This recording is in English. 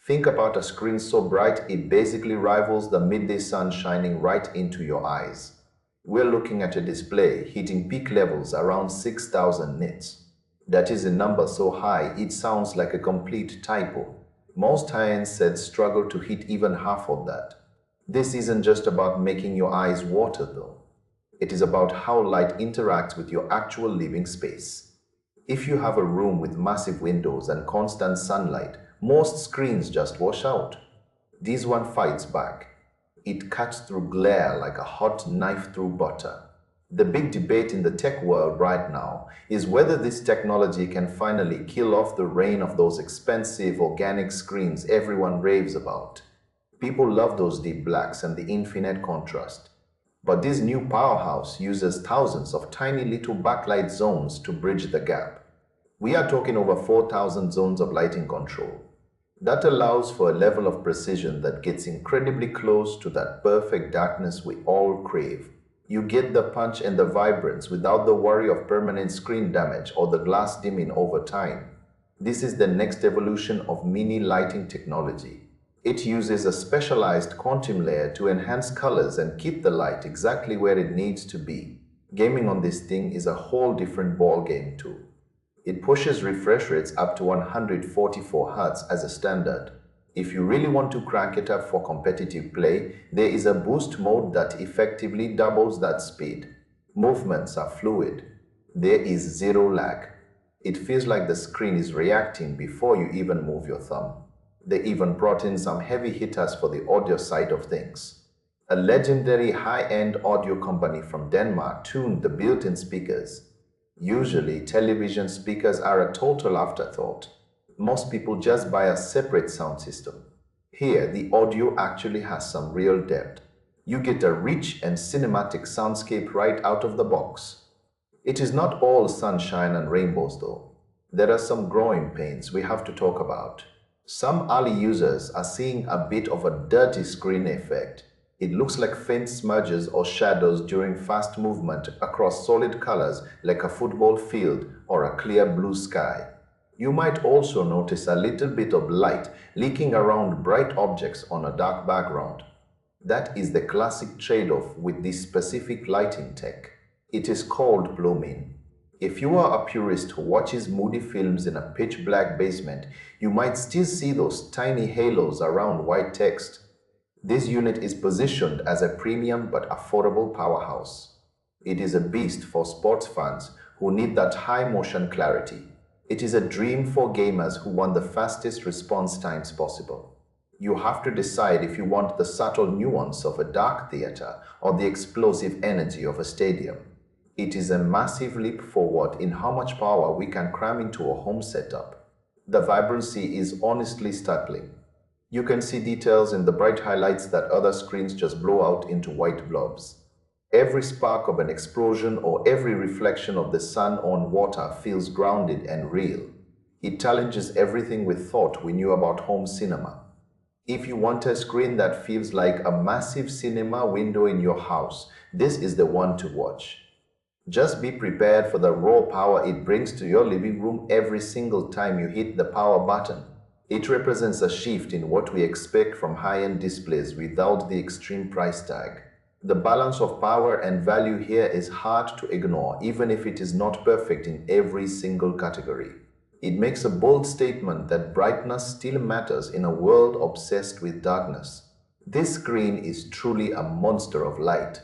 Think about a screen so bright it basically rivals the midday sun shining right into your eyes. We're looking at a display hitting peak levels around 6,000 nits. That is a number so high it sounds like a complete typo. Most high-end sets struggle to hit even half of that. This isn't just about making your eyes water though. It is about how light interacts with your actual living space. If you have a room with massive windows and constant sunlight, most screens just wash out. This one fights back. It cuts through glare like a hot knife through butter. The big debate in the tech world right now is whether this technology can finally kill off the reign of those expensive organic screens everyone raves about. People love those deep blacks and the infinite contrast. But this new powerhouse uses thousands of tiny little backlight zones to bridge the gap. We are talking over 4,000 zones of lighting control. That allows for a level of precision that gets incredibly close to that perfect darkness we all crave. You get the punch and the vibrance without the worry of permanent screen damage or the glass dimming over time. This is the next evolution of mini lighting technology. It uses a specialized quantum layer to enhance colors and keep the light exactly where it needs to be. Gaming on this thing is a whole different ball game too. It pushes refresh rates up to 144 Hz as a standard. If you really want to crank it up for competitive play, there is a boost mode that effectively doubles that speed. Movements are fluid. There is zero lag. It feels like the screen is reacting before you even move your thumb. They even brought in some heavy hitters for the audio side of things. A legendary high-end audio company from Denmark tuned the built-in speakers. Usually, television speakers are a total afterthought. Most people just buy a separate sound system. Here, the audio actually has some real depth. You get a rich and cinematic soundscape right out of the box. It is not all sunshine and rainbows though. There are some growing pains we have to talk about. Some early users are seeing a bit of a dirty screen effect. It looks like faint smudges or shadows during fast movement across solid colors like a football field or a clear blue sky. You might also notice a little bit of light leaking around bright objects on a dark background. That is the classic trade-off with this specific lighting tech. It is called blooming. If you are a purist who watches moody films in a pitch-black basement, you might still see those tiny halos around white text. This unit is positioned as a premium but affordable powerhouse. It is a beast for sports fans who need that high motion clarity. It is a dream for gamers who want the fastest response times possible. You have to decide if you want the subtle nuance of a dark theater or the explosive energy of a stadium. It is a massive leap forward in how much power we can cram into a home setup. The vibrancy is honestly startling. You can see details in the bright highlights that other screens just blow out into white blobs. Every spark of an explosion or every reflection of the sun on water feels grounded and real. It challenges everything we thought we knew about home cinema. If you want a screen that feels like a massive cinema window in your house, this is the one to watch. Just be prepared for the raw power it brings to your living room every single time you hit the power button. It represents a shift in what we expect from high-end displays without the extreme price tag. The balance of power and value here is hard to ignore, even if it is not perfect in every single category. It makes a bold statement that brightness still matters in a world obsessed with darkness. This screen is truly a monster of light.